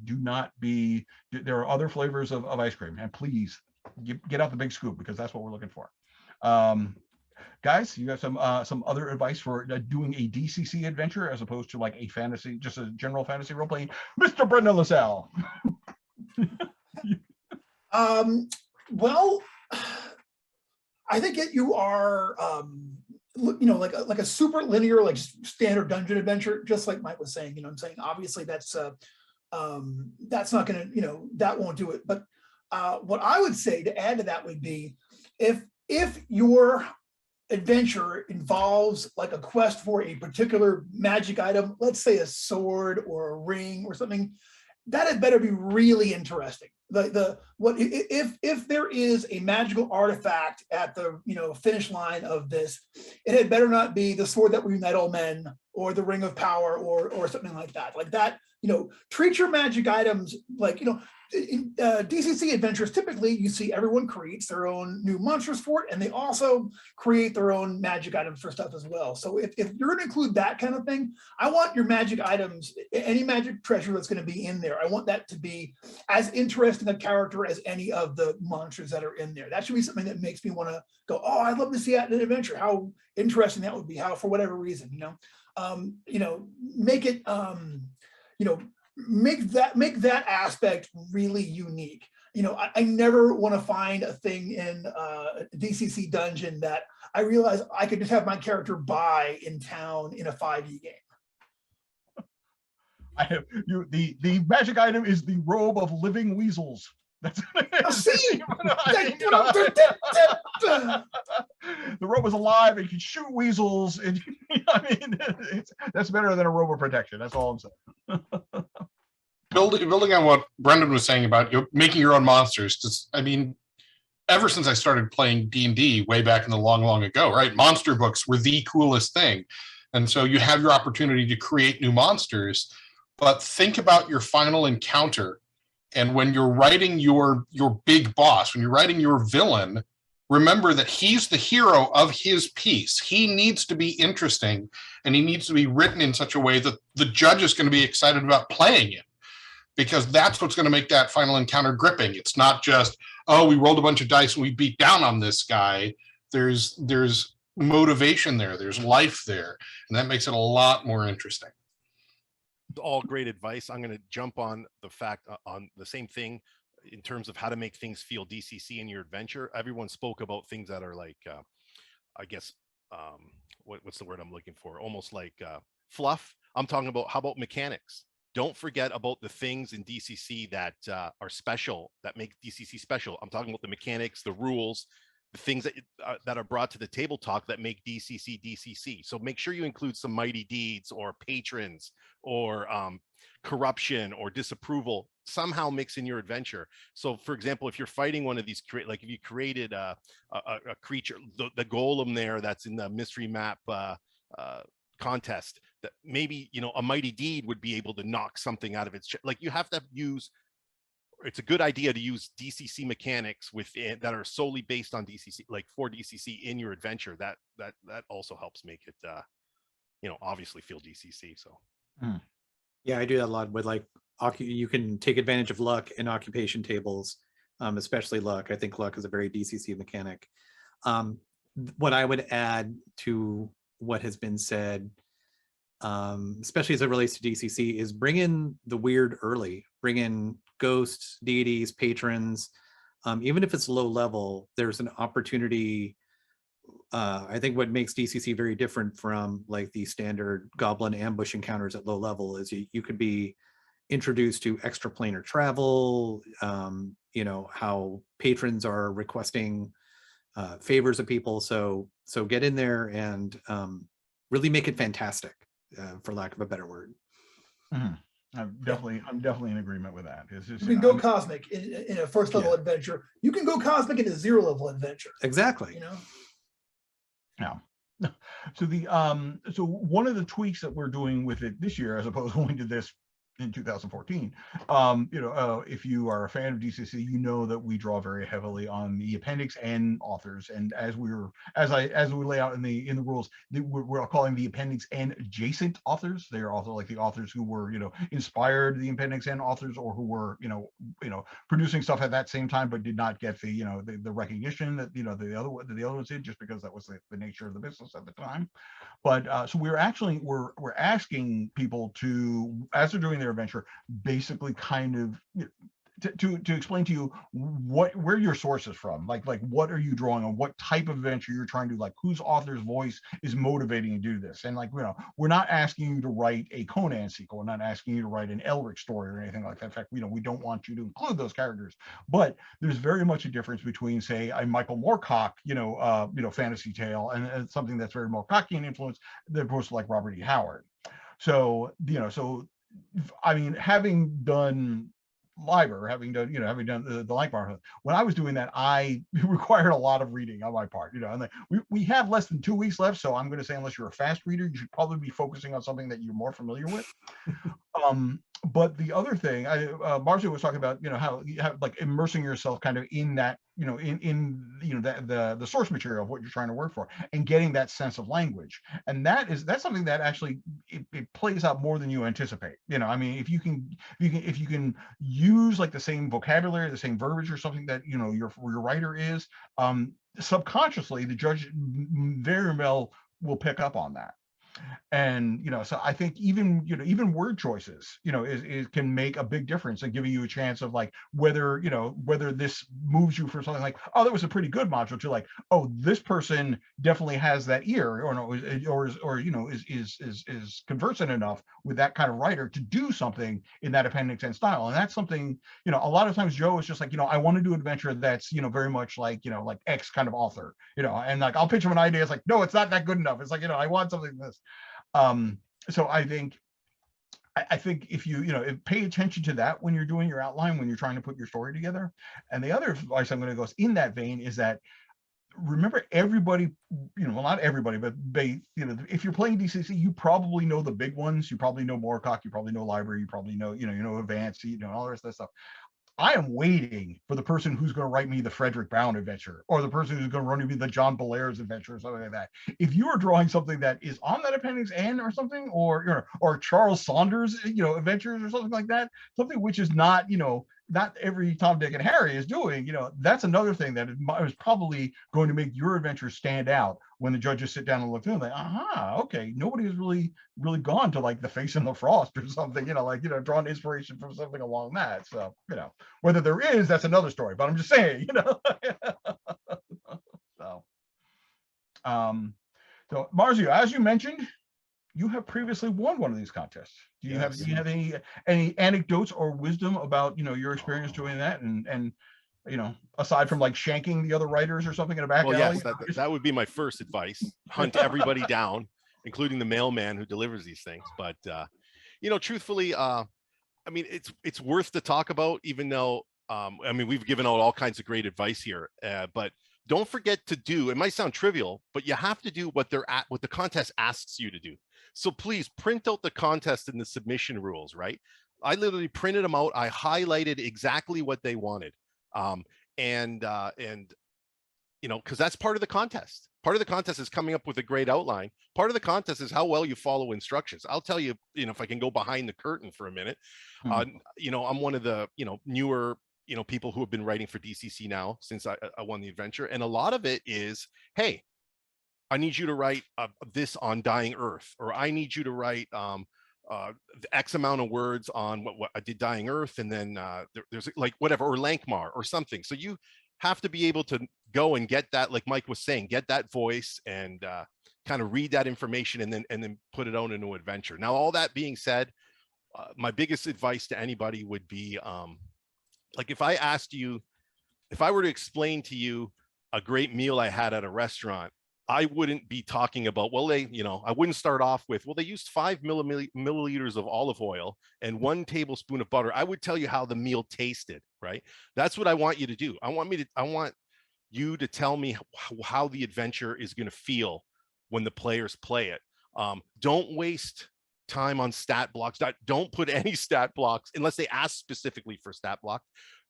there are other flavors of ice cream, and please get out the big scoop, because that's what we're looking for. Guys, you got some other advice for doing a DCC adventure as opposed to like just a general fantasy role playing, Mr. Brendan Lasalle? Well, I think you are, you know, like a super linear, like standard dungeon adventure, just like Mike was saying. You know what I'm saying? Obviously, that's not going to, you know, that won't do it. But what I would say to add to that would be, if your adventure involves like a quest for a particular magic item, let's say a sword or a ring or something, that had better be really interesting. If there is a magical artifact at the, you know, finish line of this, it had better not be the sword that we unite all men or the ring of power or something like that. Like that, you know, treat your magic items like, you know, in DCC adventures, typically you see everyone creates their own new monsters for it, and they also create their own magic items for stuff as well. So if you're going to include that kind of thing, I want your magic items, any magic treasure that's going to be in there, I want that to be as interesting a character as any of the monsters that are in there. That should be something that makes me want to go, oh, I'd love to see that in an adventure. How interesting that would be. How, for whatever reason, you know, make it, you know, make that aspect really unique. I never want to find a thing in DCC dungeon that I realize I could just have my character buy in town in a 5e game. I have you. The magic item is the robe of living weasels. That's what it is. See? The robe is alive and you can shoot weasels. And that's better than a robe of protection. That's all I'm saying. Building on what Brendan was saying about making your own monsters, because I mean, ever since I started playing D&D way back in the long ago, right? Monster books were the coolest thing. And so you have your opportunity to create new monsters, but think about your final encounter. And when you're writing your big boss, when you're writing your villain, remember that he's the hero of his piece. He needs to be interesting, and he needs to be written in such a way that the judge is going to be excited about playing it, because that's what's going to make that final encounter gripping. It's not just, oh, we rolled a bunch of dice and we beat down on this guy. There's motivation there. There's life there. And that makes it a lot more interesting. All great advice. I'm going to jump on the fact on the same thing in terms of how to make things feel DCC in your adventure. Everyone spoke about things that are like, I guess, what's the word I'm looking for? Almost like fluff. I'm talking about, how about mechanics? Don't forget about the things in DCC that are special, that make DCC special. I'm talking about the mechanics, the rules, the things that are brought to the tabletop that make DCC DCC. So make sure you include some mighty deeds or patrons or corruption or disapproval somehow mix in your adventure. So for example, if you're fighting one of these, like if you created a creature, the golem there that's in the mystery map contest, that maybe, a mighty deed would be able to knock something out of its like you have to use. It's a good idea to use DCC mechanics within that are solely based on DCC, like for DCC in your adventure. That also helps make it, obviously feel DCC. So, yeah, I do that a lot with like you can take advantage of luck in occupation tables, especially luck. I think luck is a very DCC mechanic. What I would add to what has been said, especially as it relates to DCC, is bring in the weird early. Bring in ghosts, deities, patrons. Even if it's low level, there's an opportunity. I think what makes DCC very different from like the standard goblin ambush encounters at low level is you could be introduced to extraplanar travel, how patrons are requesting favors of people. So get in there and really make it fantastic, for lack of a better word. Mm-hmm. I'm definitely in agreement with that. It's just, you can go cosmic in a first level adventure. You can go cosmic in a 0 level adventure. Exactly. Yeah. So so one of the tweaks that we're doing with it this year, as opposed to when we did this in 2014, if you are a fan of DCC, you know that we draw very heavily on the appendix N authors, and as we lay out in the rules, we're calling the appendix N adjacent authors. They are also like the authors who were inspired the appendix N authors, or who were producing stuff at that same time but did not get the recognition that the other ones did, just because that was the nature of the business at the time. But so we're asking people to, as they're doing their adventure, basically kind of to explain to you where your source is from, like what are you drawing on, what type of adventure you're trying to, like whose author's voice is motivating you to do this. And we're not asking you to write a Conan sequel, we're not asking you to write an Elric story or anything like that. In fact, we don't want you to include those characters, but there's very much a difference between, say, a Michael Moorcock fantasy tale and something that's very Moorcockian influence, than opposed to like Robert E. Howard. So I mean, having done Liber, having done the Lankbar, when I was doing that, I required a lot of reading on my part, and we have less than 2 weeks left, so I'm going to say, unless you're a fast reader, you should probably be focusing on something that you're more familiar with. But the other thing, Marzio was talking about, how you have like immersing yourself kind of in that, in the source material of what you're trying to work for, and getting that sense of language. And that's something that actually it plays out more than you anticipate. I mean, if you can use like the same vocabulary, the same verbiage, or something that your writer is, subconsciously the judge very well will pick up on that. And so I think even word choices is can make a big difference in giving you a chance of like whether this moves you from something like, oh, that was a pretty good module, to like, oh, this person definitely has that ear, or no, is conversant enough with that kind of writer to do something in that appendix and style. And that's something, a lot of times Joe is just like, I want to do an adventure that's very much like like X kind of author, and like I'll pitch him an idea, it's like, no, it's not that good enough, it's like, I want something like this. So I think if you pay attention to that when you're doing your outline, when you're trying to put your story together. And the other advice I'm going to go in that vein is that, remember, everybody, well, not everybody, but if you're playing DCC, you probably know the big ones. You probably know Moorcock, you probably know Library, you probably know Advanced, all the rest of that stuff. I am waiting for the person who's going to write me the Frederick Bound adventure, or the person who's going to run me the John Belair's adventure, or something like that. If you are drawing something that is on that appendix N or something, or Charles Saunders, adventures or something like that, something which is not, not every Tom, Dick, and Harry is doing, that's another thing that is probably going to make your adventure stand out when the judges sit down and look through and like, aha, okay, nobody has really gone to like The Face in the Frost or something, drawn inspiration from something along that. So, whether there is, that's another story, but I'm just saying, so Marzio, as you mentioned, you have previously won one of these contests. Do you have any anecdotes or wisdom about your experience doing that, and aside from like shanking the other writers or something in a back alley? Yes, that would be my first advice. Hunt everybody down, including the mailman who delivers these things. But truthfully, I mean, it's worth to talk about, even though I mean, we've given out all kinds of great advice here, but don't forget to do, it might sound trivial, but you have to do what the contest asks you to do. So please print out the contest and the submission rules, right? I literally printed them out. I highlighted exactly what they wanted. Because that's part of the contest. Part of the contest is coming up with a great outline. Part of the contest is how well you follow instructions. I'll tell you, if I can go behind the curtain for a minute, I'm one of the, newer, people who have been writing for DCC now since I won the adventure. And a lot of it is, hey, I need you to write this on Dying Earth, or I need you to write the X amount of words on what I did Dying Earth, and then there's like whatever, or Lankmar or something. So you have to be able to go and get that, like Mike was saying, get that voice and kind of read that information and then put it out into an adventure. Now, all that being said, my biggest advice to anybody would be, like if I were to explain to you a great meal I had at a restaurant, I wouldn't be talking about, well, I wouldn't start off with, well, they used 5 milliliters of olive oil and 1 tablespoon of butter. I would tell you how the meal tasted, right? That's what I want you to do. I want you to tell me how the adventure is going to feel when the players play it. Don't waste time on stat blocks. Don't put any stat blocks unless they ask specifically for stat block.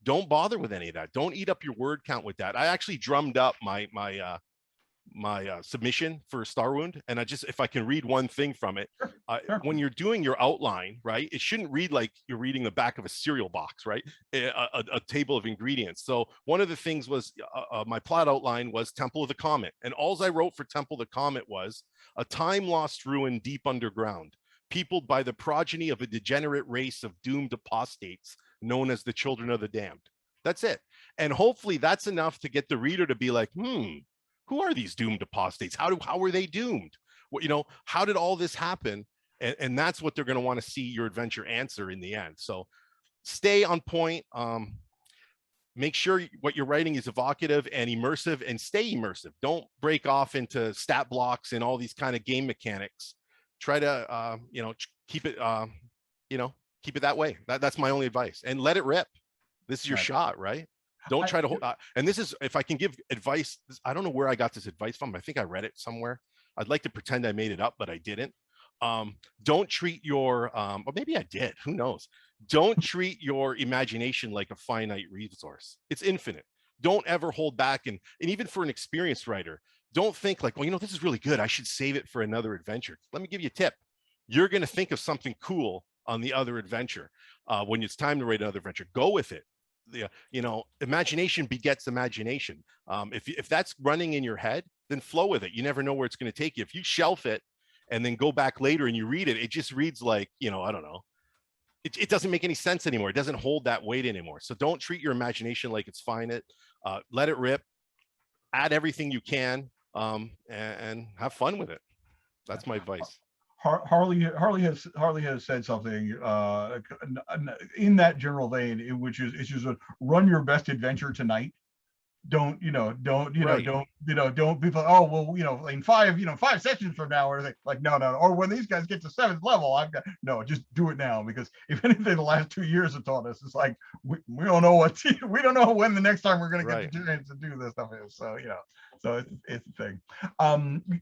Don't bother with any of that. Don't eat up your word count with that. I actually drummed up my submission for Starwound, and if I can read one thing from it, Sure. When you're doing your outline, right, it shouldn't read like you're reading the back of a cereal box, right? A table of ingredients. So one of the things was my plot outline was Temple of the Comet, and all I wrote for Temple of the Comet was a time-lost ruin deep underground, peopled by the progeny of a degenerate race of doomed apostates known as the Children of the Damned. That's it. And hopefully that's enough to get the reader to be like, who are these doomed apostates? How were they doomed? How did all this happen? And that's what they're going to want to see your adventure answer in the end. So stay on point. Make sure what you're writing is evocative and immersive, and stay immersive. Don't break off into stat blocks and all these kind of game mechanics. Try to, keep it, keep it that way. That's my only advice. And let it rip. This is your shot, right? Don't try to hold, and this is, if I can give advice, I don't know where I got this advice from. I think I read it somewhere. I'd like to pretend I made it up, but I didn't. Don't treat your, or maybe I did, who knows? Don't treat your imagination like a finite resource. It's infinite. Don't ever hold back. And even for an experienced writer, don't think like, well, this is really good, I should save it for another adventure. Let me give you a tip. You're going to think of something cool on the other adventure. When it's time to write another adventure, go with it. Imagination begets imagination. If that's running in your head, then flow with it. You never know where it's going to take you. If you shelf it and then go back later and you read it, it just reads like, you know, I don't know. It doesn't make any sense anymore. It doesn't hold that weight anymore. So don't treat your imagination like it's finite. Let it rip. Add everything you can, and have fun with it. That's my advice. Harley has said something in that general vein, which is it's just a run your best adventure tonight. Don't be like, oh well, in 5 sessions from now, or like no, or when these guys get to 7th level, I've got just do it now, because if anything the last 2 years have taught us, it's like we don't know we don't know when the next time we're going to get the chance to do this stuff is. So so it's a thing.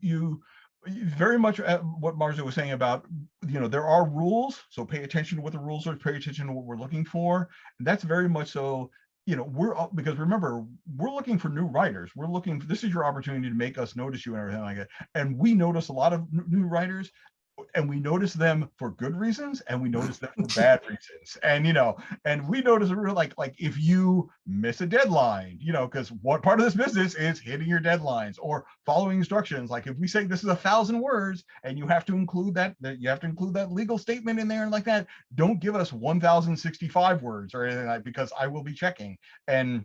You very much what Marzio was saying about, there are rules, so pay attention to what the rules are, pay attention to what we're looking for, and that's very much so. Because remember, we're looking for new writers. This is your opportunity to make us notice you and everything like that. And we notice a lot of new writers, and we notice them for good reasons, and we notice them for bad reasons. And we notice a real like if you miss a deadline, because what part of this business is hitting your deadlines or following instructions. Like if we say this is 1,000 words and you have to include that legal statement in there and like that, don't give us 1,065 words or anything like, because I will be checking. And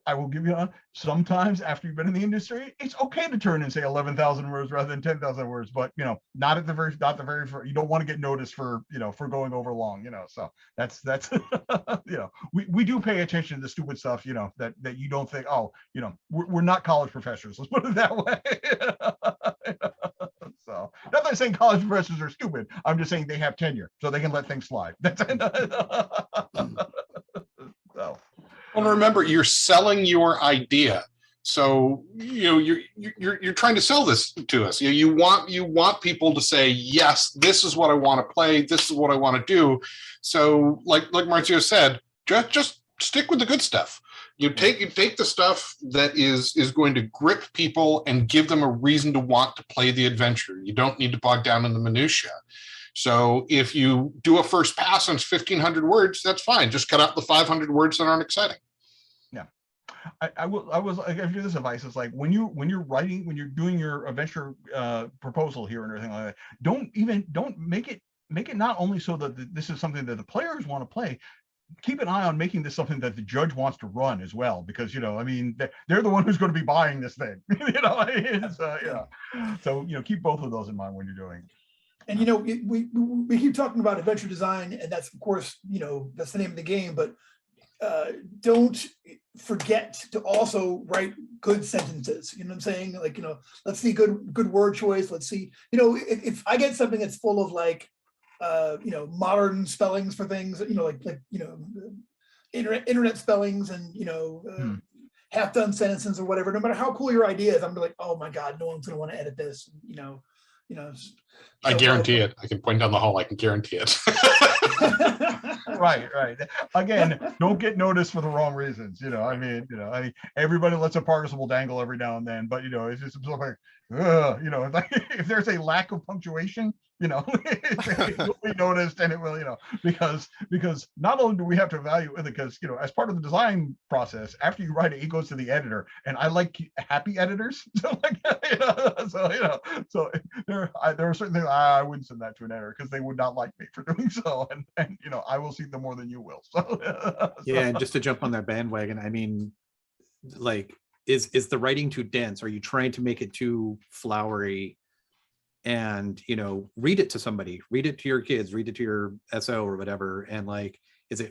I will give you sometimes after you've been in the industry, it's okay to turn and say 11,000 words rather than 10,000 words, but not the very first, you don't want to get noticed for going over long, so that's we do pay attention to the stupid stuff, that you don't think, oh, we're not college professors, let's put it that way. So not that I'm saying college professors are stupid, I'm just saying they have tenure, so they can let things slide. That's so. Well, remember, you're selling your idea, so you're trying to sell this to us. You want people to say, yes, this is what I want to play. This is what I want to do. So, like Marzio said, just stick with the good stuff. You take the stuff that is going to grip people and give them a reason to want to play the adventure. You don't need to bog down in the minutia. So if you do a first pass on 1,500 words, that's fine. Just cut out the 500 words that aren't exciting. Yeah, I give you this advice. It's like when you're doing your adventure proposal here and everything like that, don't make it not only so that this is something that the players want to play. Keep an eye on making this something that the judge wants to run as well, because they're the one who's going to be buying this thing. So keep both of those in mind when you're doing. And we keep talking about adventure design, and that's of course that's the name of the game. But don't forget to also write good sentences. You know what I'm saying? Like let's see good word choice. Let's see. If I get something that's full of like modern spellings for things, internet spellings and half done sentences or whatever. No matter how cool your idea is, I'm like, oh my god, no one's gonna want to edit this. I guarantee it. I can point down the hall. I can guarantee it. Right. Again, don't get noticed for the wrong reasons. Everybody lets a participle dangle every now and then, but it's just sort of like, like if there's a lack of punctuation, it will be noticed, and it will, because not only do we have to evaluate, because as part of the design process, after you write it goes to the editor, and I like happy editors. So like, so there are certain things I wouldn't send that to an editor because they would not like me for doing so, and I will see them more than you will. So yeah, and just to jump on that bandwagon, I mean, like, is the writing too dense? Are you trying to make it too flowery? And read it to somebody, read it to your kids, read it to your SO or whatever, and like,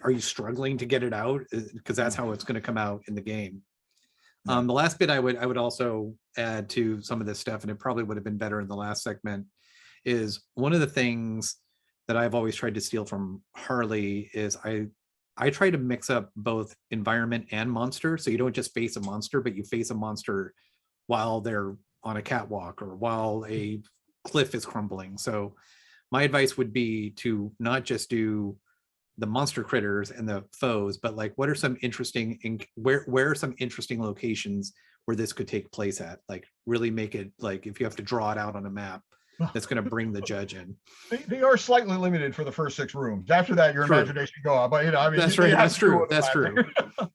are you struggling to get it out? Because that's how it's going to come out in the game. The last bit I would also add to some of this stuff, and it probably would have been better in the last segment, is one of the things that I've always tried to steal from Harley is I try to mix up both environment and monster, so you don't just face a monster, but you face a monster while they're on a catwalk or while a cliff is crumbling. So my advice would be to not just do the monster critters and the foes, but like, what are some interesting, where are some interesting locations where this could take place at? Like, really make it like, if you have to draw it out on a map, that's going to bring the judge in. They are slightly limited for the first 6 rooms. After that, your True. imagination go on. But I mean, That's they right. have That's to do true. what That's they're true.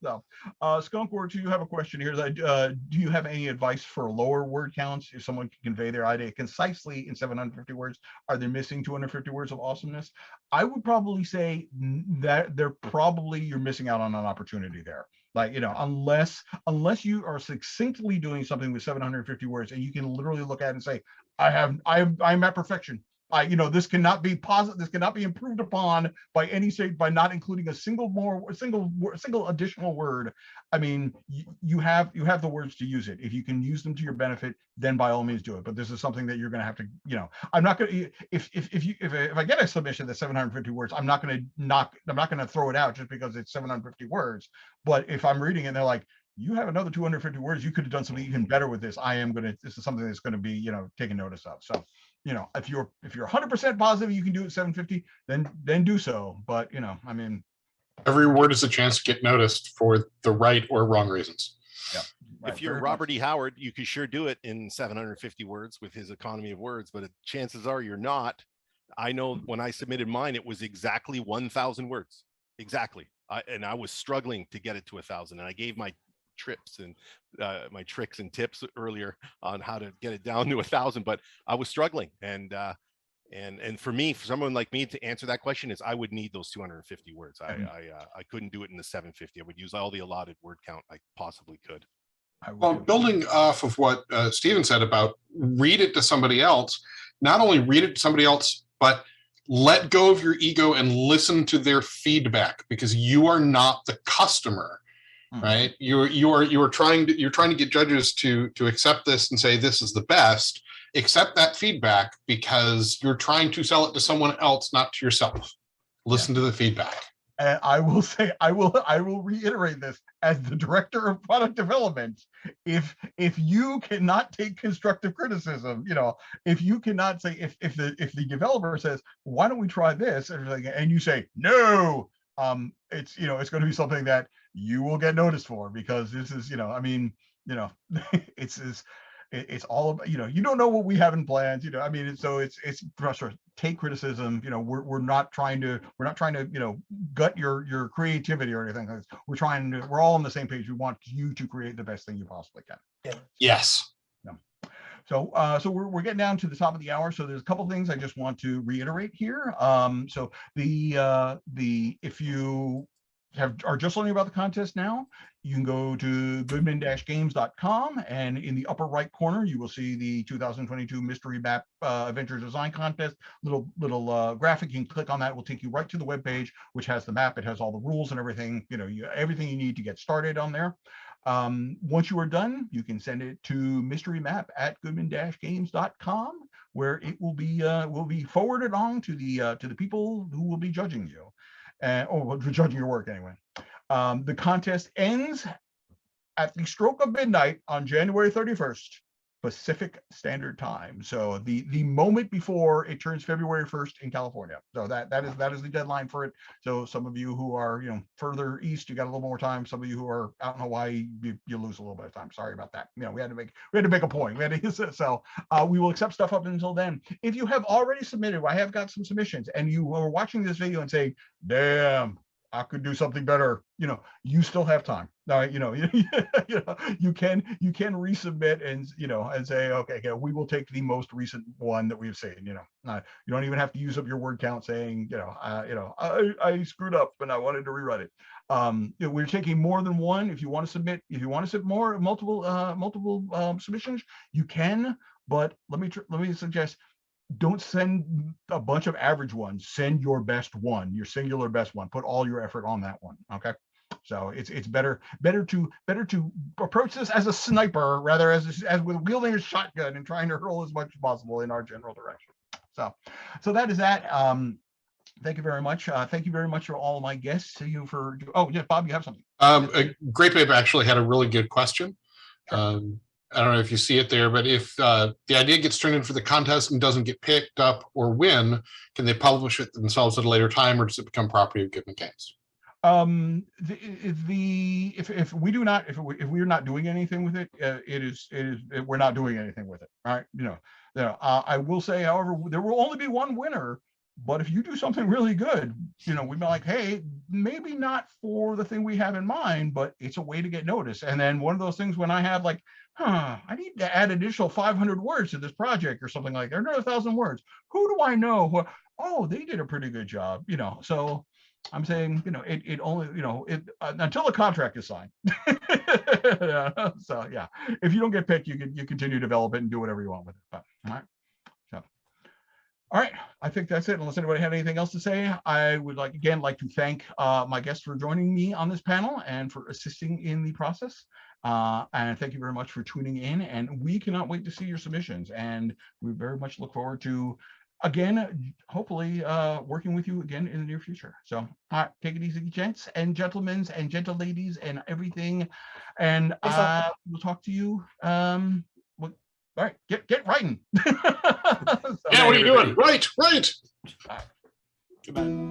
So, Skunkworks, you have a question here. Do you have any advice for lower word counts if someone can convey their idea concisely in 750 words? Are they missing 250 words of awesomeness? I would probably say that you're missing out on an opportunity there. Like, unless you are succinctly doing something with 750 words and you can literally look at it and say, I'm at perfection. This cannot be positive. This cannot be improved upon by by not including a single additional word. I mean, you have the words to use it. If you can use them to your benefit, then by all means do it. But this is something that you're going to have to, I'm not going to, if I get a submission that's 750 words, I'm not going to throw it out just because it's 750 words. But if I'm reading it and they're like, you have another 250 words, you could have done something even better with this. This is something that's going to be, taken notice of. So, if you're 100% positive you can do it 750, then do so. But, I mean, every word is a chance to get noticed for the right or wrong reasons. Yeah. Right, if you're Robert E. Howard, you could sure do it in 750 words with his economy of words, but chances are you're not. I know when I submitted mine, it was exactly 1,000 words. Exactly. I was struggling to get it to 1,000, and I gave my trips and my tricks and tips earlier on how to get it down to 1,000, but I was struggling. And for me, for someone like me to answer that question I would need those 250 words. I couldn't do it in the 750. I would use all the allotted word count I possibly could. Well, building off of what Stephen said about read it to somebody else, not only read it to somebody else, but let go of your ego and listen to their feedback, because you are not the customer. Right? You're trying to get judges to accept this and say this is the best. Accept that feedback because you're trying to sell it to someone else, not to yourself. Listen to the feedback. And I will say, I will reiterate this as the director of product development. If you cannot take constructive criticism, if you cannot say, if the developer says, why don't we try this, and you say no, it's it's going to be something that you will get noticed for, because this is it's all about, you don't know what we have in plans, so it's pressure. Take criticism. We're not trying to gut your creativity or anything. We're all on the same page. We want you to create the best thing you possibly can. Yeah. Yes. So we're getting down to the top of the hour. So there's a couple of things I just want to reiterate here. So if you are just learning about the contest now, you can go to goodman-games.com, and in the upper right corner you will see the 2022 Mystery Map Adventure Design Contest little graphic. You can click on that. It will take you right to the web page, which has the map. It has all the rules and everything, everything you need to get started on there. Once you are done, you can send it to mysterymap@goodman-games.com, where it will be forwarded on to the people who will be judging you, or judging your work anyway. The contest ends at the stroke of midnight on January 31st, Pacific Standard Time. So the moment before it turns February 1st in California. So that is the deadline for it. So some of you who are further east, you got a little more time. Some of you who are out in Hawaii, you lose a little bit of time. Sorry about that. We had to make a point. So we will accept stuff up until then. If you have already submitted, I have got some submissions, and you are watching this video and saying, damn, I could do something better, you still have time. Now, you can resubmit and say, okay, we will take the most recent one that we've seen. You don't even have to use up your word count saying, I screwed up and I wanted to rewrite it. We're taking more than one. If you want to submit multiple submissions, you can. But let me suggest, don't send a bunch of average ones. Send your best one, your singular best one. Put all your effort on that one. Okay. So it's better to approach this as a sniper rather as with wielding a shotgun and trying to hurl as much as possible in our general direction. So that is that. Thank you very much. Thank you very much for all of my guests. Yes, Bob, you have something. Great Babe actually had a really good question. Sure. I don't know if you see it there, but if the idea gets turned in for the contest and doesn't get picked up or win, can they publish it themselves at a later time, or does it become property of Goodman Games? If we do not, if we are not doing anything with it, we're not doing anything with it. All right. I will say, however, there will only be one winner. But if you do something really good, we'd be like, hey, maybe not for the thing we have in mind, but it's a way to get noticed. And then one of those things when I have like, I need to add additional 500 words to this project or something like that, another 1,000 words. Who do I know? Oh, they did a pretty good job, So I'm saying, it only, until the contract is signed. So yeah, if you don't get picked, you continue to develop it and do whatever you want with it. But, all right. All right, I think that's it. Unless anybody had anything else to say, I would like to thank my guests for joining me on this panel and for assisting in the process. And thank you very much for tuning in. And we cannot wait to see your submissions. And we very much look forward to, again, hopefully working with you again in the near future. So, all right, take it easy, gents and gentlemen and gentle ladies and everything. And we'll talk to you. All right, get writing. Yeah, what are you doing? Right. Goodbye.